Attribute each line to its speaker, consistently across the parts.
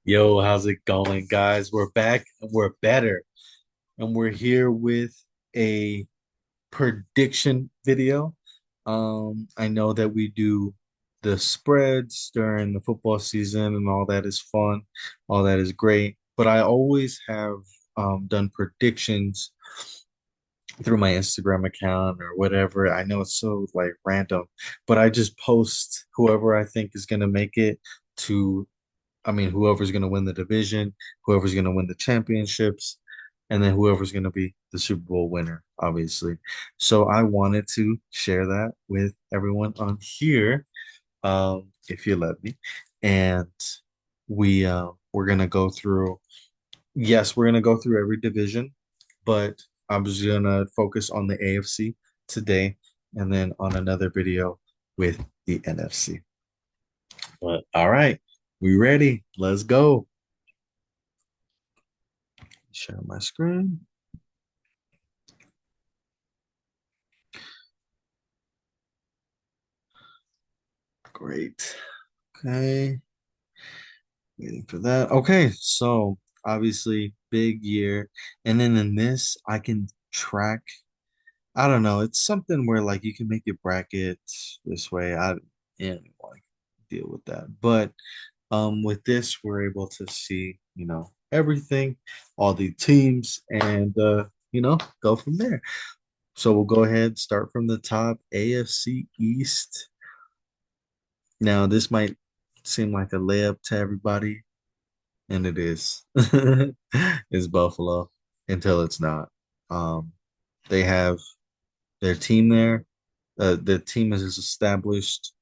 Speaker 1: Yo, how's it going, guys? We're back and we're better. And we're here with a prediction video. I know that we do the spreads during the football season and all that is fun, all that is great. But I always have done predictions through my Instagram account or whatever. I know it's so like random, but I just post whoever I think is gonna make it to whoever's going to win the division, whoever's going to win the championships, and then whoever's going to be the Super Bowl winner, obviously. So I wanted to share that with everyone on here, if you let me. And we're gonna go through. Yes, we're gonna go through every division, but I'm just gonna focus on the AFC today, and then on another video with the NFC. But all right, we ready? Let's go. Share my screen. Great. Okay. Waiting for that. Okay. So obviously big year. And then in this, I can track. I don't know. It's something where like you can make your bracket this way. I didn't want to deal with that. But with this, we're able to see, everything, all the teams, and go from there. So we'll go ahead, start from the top, AFC East. Now, this might seem like a layup to everybody, and it is. It's Buffalo until it's not. Um, they have their team there. The team is established,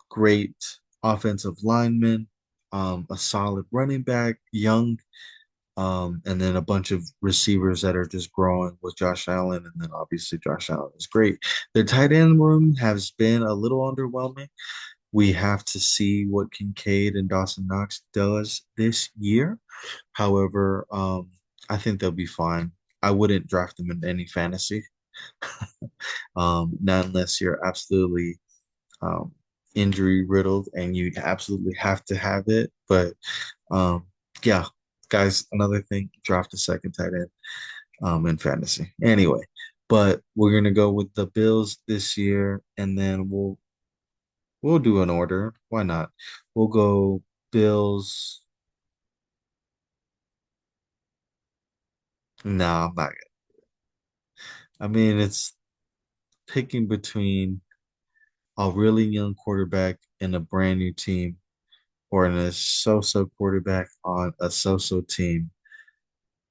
Speaker 1: great offensive linemen, a solid running back, young, and then a bunch of receivers that are just growing with Josh Allen, and then obviously Josh Allen is great. Their tight end room has been a little underwhelming. We have to see what Kincaid and Dawson Knox does this year. However, I think they'll be fine. I wouldn't draft them in any fantasy, not unless you're absolutely um, injury riddled and you absolutely have to have it. But um, yeah, guys, another thing, draft a second tight end in fantasy. Anyway, but we're gonna go with the Bills this year, and then we'll do an order. Why not? We'll go Bills. No, I'm not. I mean, it's picking between a really young quarterback and a brand new team, or in a so-so quarterback on a so-so team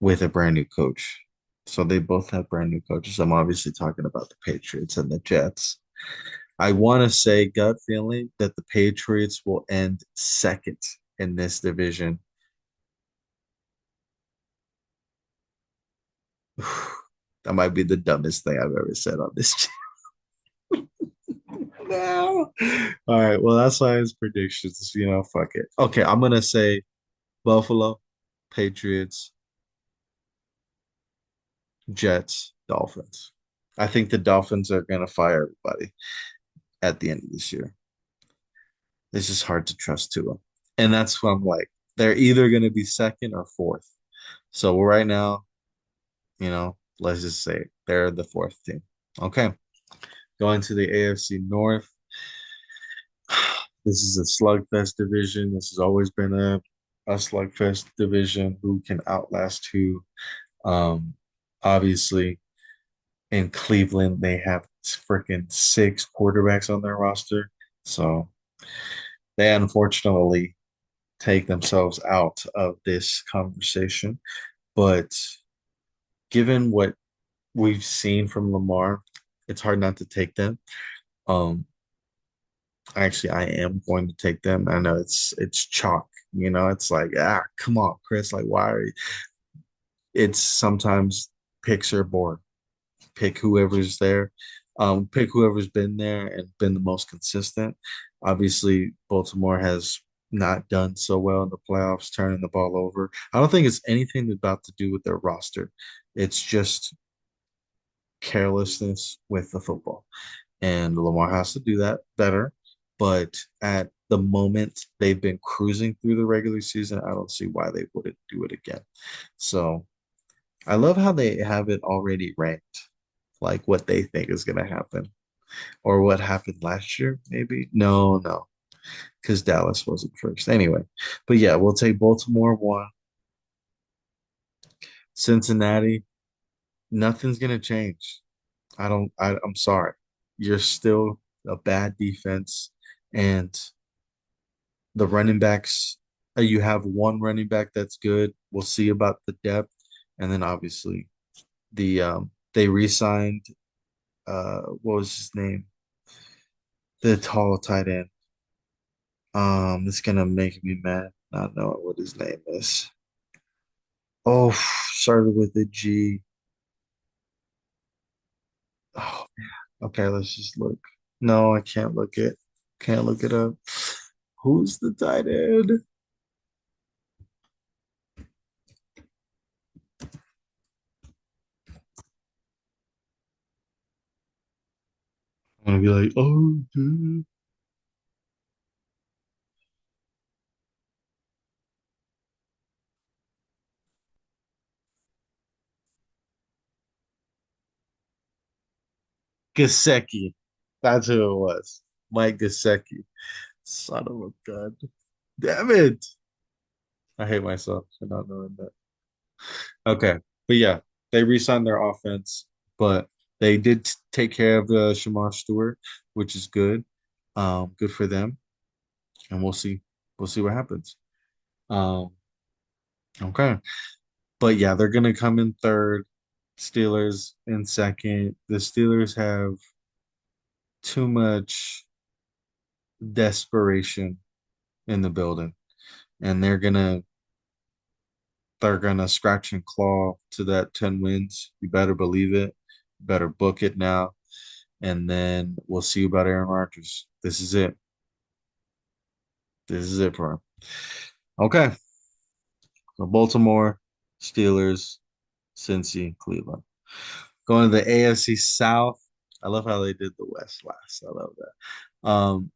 Speaker 1: with a brand new coach. So they both have brand new coaches. I'm obviously talking about the Patriots and the Jets. I want to say gut feeling that the Patriots will end second in this division. That might be the dumbest thing I've ever said on this channel. All right. Well, that's why his predictions. Fuck it. Okay, I'm gonna say Buffalo, Patriots, Jets, Dolphins. I think the Dolphins are gonna fire everybody at the end of this year. It's just hard to trust Tua. And that's what I'm like. They're either gonna be second or fourth. So right now, let's just say they're the fourth team. Okay. Going to the AFC North. This is a slugfest division. This has always been a slugfest division. Who can outlast who? Um, Obviously, in Cleveland, they have freaking six quarterbacks on their roster. So they unfortunately take themselves out of this conversation. But given what we've seen from Lamar, it's hard not to take them. Um, Actually, I am going to take them. I know it's chalk. It's like, come on, Chris. Like, why are you? It's sometimes picks are bored. Pick whoever's there. Pick whoever's been there and been the most consistent. Obviously, Baltimore has not done so well in the playoffs, turning the ball over. I don't think it's anything about to do with their roster. It's just carelessness with the football. And Lamar has to do that better. But at the moment they've been cruising through the regular season, I don't see why they wouldn't do it again. So I love how they have it already ranked, like what they think is going to happen or what happened last year, maybe. No, no, because Dallas wasn't first anyway. But yeah, we'll take Baltimore one, Cincinnati. Nothing's going to change. I'm sorry. You're still a bad defense, and the running backs, you have one running back that's good. We'll see about the depth. And then obviously they re-signed what was his name? The tall tight end. It's gonna make me mad not knowing what his name is. Oh, started with a G. Oh, okay, let's just look. No, I can't look it. Can't look it up. Who's the tight end? I'm gonna be like, oh, dude. Gasecki. That's who it was. Mike Gasecki. Son of a gun. Damn it. I hate myself for not knowing that. Okay. But yeah, they re-signed their offense, but they did take care of the Shamar Stewart, which is good. Good for them. And we'll see. We'll see what happens. Um, okay. But yeah, they're gonna come in third. Steelers in second. The Steelers have too much desperation in the building, and they're gonna scratch and claw to that 10 wins. You better believe it. You better book it now. And then we'll see about Aaron Rodgers. This is it. This is it for him. Okay. So Baltimore, Steelers, Cincy, Cleveland. Going to the AFC South. I love how they did the West last. I love that.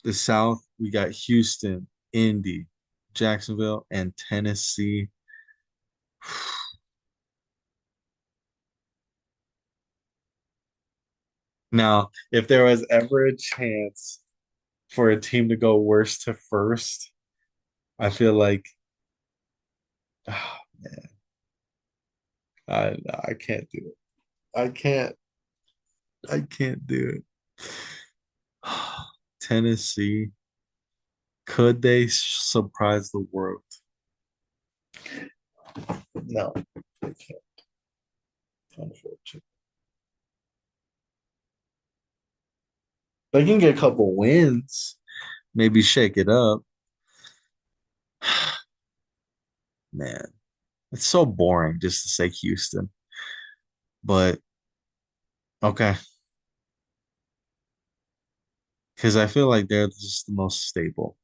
Speaker 1: The South, we got Houston, Indy, Jacksonville, and Tennessee. Now, if there was ever a chance for a team to go worst to first, I feel like oh, man, I can't do it. I can't I can't do it. Tennessee, could they surprise the world? No, they can't, unfortunately. They can get a couple wins, maybe shake it up. Man, it's so boring just to say Houston, but okay, because I feel like they're just the most stable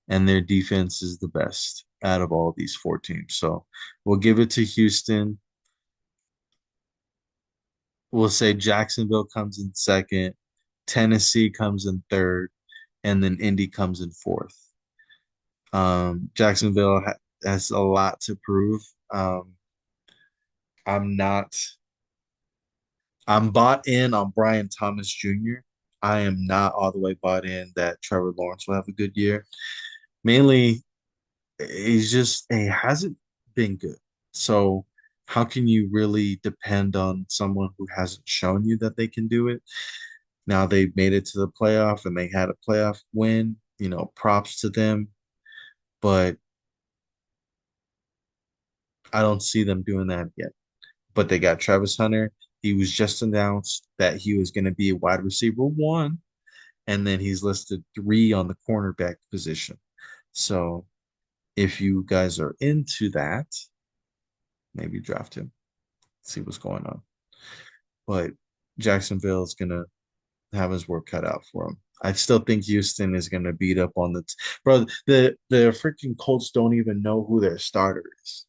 Speaker 1: and their defense is the best out of all these four teams. So we'll give it to Houston. We'll say Jacksonville comes in second, Tennessee comes in third, and then Indy comes in fourth. Jacksonville has a lot to prove. I'm not. I'm bought in on Brian Thomas Jr. I am not all the way bought in that Trevor Lawrence will have a good year. Mainly, he hasn't been good. So how can you really depend on someone who hasn't shown you that they can do it? Now they've made it to the playoff and they had a playoff win. Props to them, but I don't see them doing that yet. But they got Travis Hunter. He was just announced that he was going to be a wide receiver one, and then he's listed three on the cornerback position. So if you guys are into that, maybe draft him, see what's going on. But Jacksonville is going to have his work cut out for him. I still think Houston is going to beat up on bro. The freaking Colts don't even know who their starter is.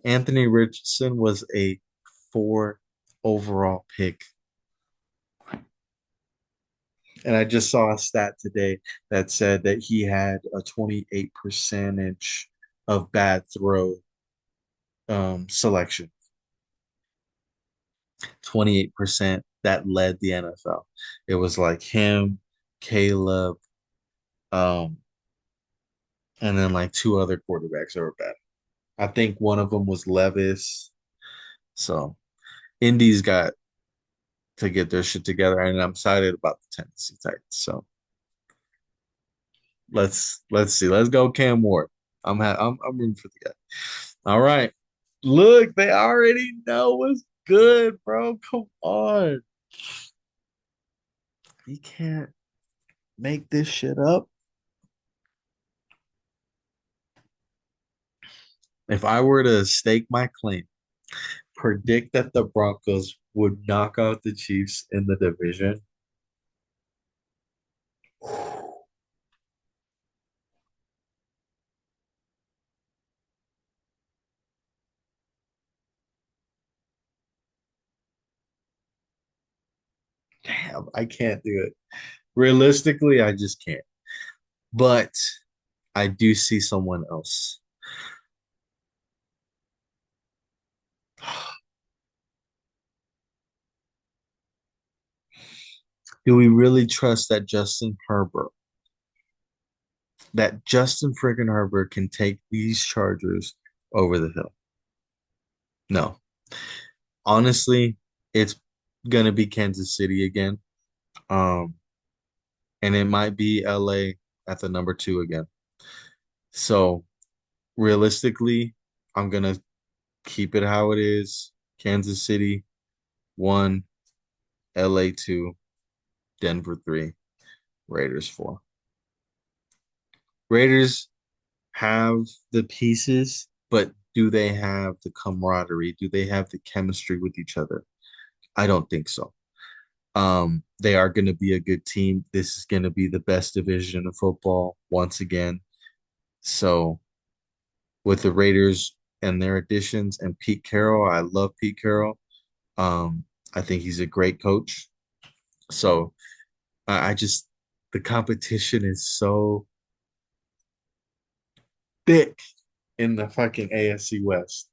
Speaker 1: Anthony Richardson was a four overall pick. And I just saw a stat today that said that he had a 28 percentage of bad throw selection. 28% that led the NFL. It was like him, Caleb, um, and then like two other quarterbacks that were bad. I think one of them was Levis. So Indy's got to get their shit together, and I'm excited about the Tennessee Titans. So let's see. Let's go, Cam Ward. I'm rooting for the guy. All right. Look, they already know what's good, bro. Come on. You can't make this shit up. If I were to stake my claim, predict that the Broncos would knock out the Chiefs in the division. Damn, I can't do it. Realistically, I just can't. But I do see someone else. Do we really trust that Justin friggin' Herbert can take these Chargers over the hill? No. Honestly, it's gonna be Kansas City again. Um, and it might be LA at the number two again. So realistically, I'm gonna keep it how it is. Kansas City one, LA two, Denver three, Raiders four. Raiders have the pieces, but do they have the camaraderie? Do they have the chemistry with each other? I don't think so. They are going to be a good team. This is going to be the best division of football once again. So, with the Raiders and their additions and Pete Carroll, I love Pete Carroll. Um, I think he's a great coach. So, I just the competition is so thick in the fucking AFC West.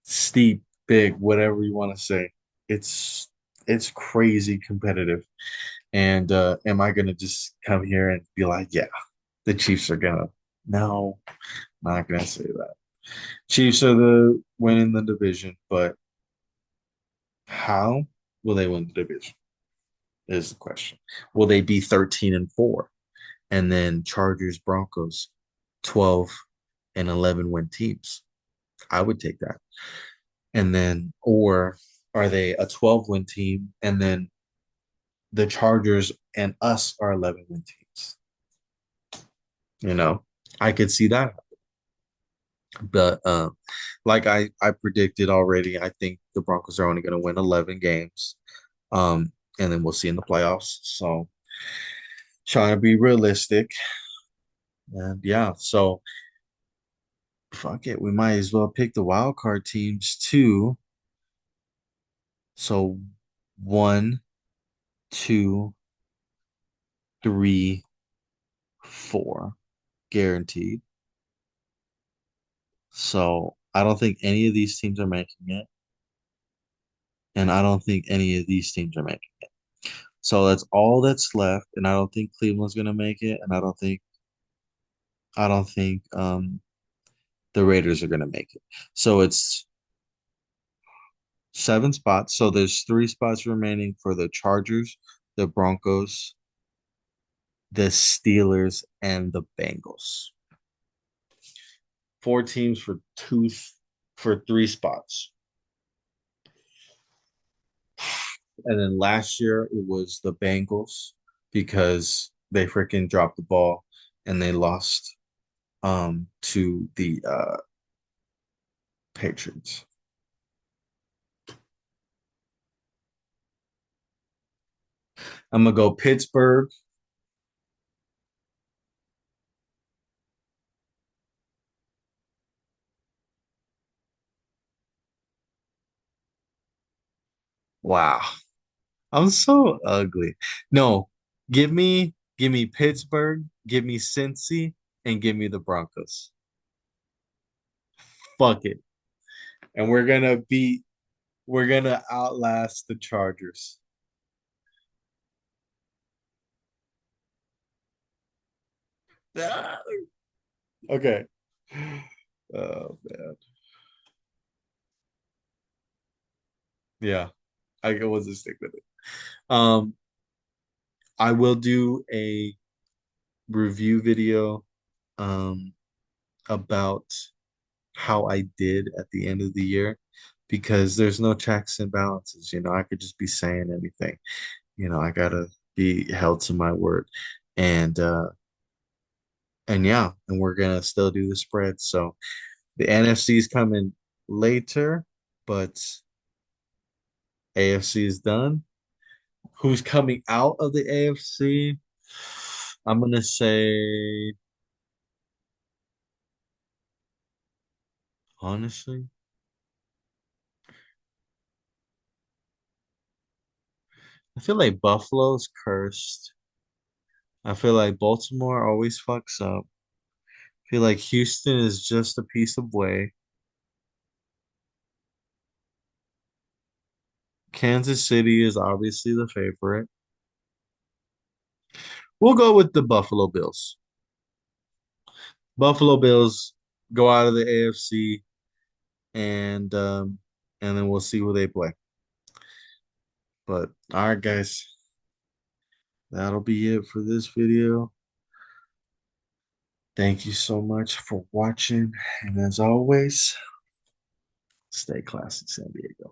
Speaker 1: Steep, big, whatever you want to say. It's it's crazy competitive. And am I gonna just come here and be like, yeah, the Chiefs are gonna? No, not gonna say that. Chiefs are the winning the division, but how will they win the division? Is the question. Will they be 13-4? And then Chargers, Broncos, 12 and 11 win teams. I would take that. And then, or are they a 12 win team and then the Chargers and us are 11 win teams? You know, I could see that. But like I predicted already, I think the Broncos are only going to win 11 games. And then we'll see in the playoffs. So trying to be realistic. And yeah, so fuck it. We might as well pick the wild card teams too. So 1, 2, 3, 4, guaranteed. So I don't think any of these teams are making it, and I don't think any of these teams are making it. So that's all that's left, and I don't think Cleveland's gonna make it, and I don't think the Raiders are gonna make it. So it's 7 spots. So there's 3 spots remaining for the Chargers, the Broncos, the Steelers, and the Bengals. 4 teams for 3 spots. And then last year it was the Bengals because they freaking dropped the ball and they lost to the Patriots. I'm gonna go Pittsburgh. Wow. I'm so ugly. No. Give me Pittsburgh, give me Cincy, and give me the Broncos. Fuck it. And we're gonna outlast the Chargers. Ah, okay. Oh man. Yeah, I wasn't stick with it. Um, I will do a review video um about how I did at the end of the year because there's no checks and balances. I could just be saying anything. I gotta be held to my word. And yeah, and we're gonna still do the spread. So the NFC is coming later, but AFC is done. Who's coming out of the AFC? I'm gonna say honestly, I feel like Buffalo's cursed. I feel like Baltimore always fucks up. I feel like Houston is just a piece of way. Kansas City is obviously the favorite. We'll go with the Buffalo Bills. Buffalo Bills go out of the AFC and then we'll see who they play. But all right, guys, that'll be it for this video. Thank you so much for watching, and as always, stay classy, San Diego.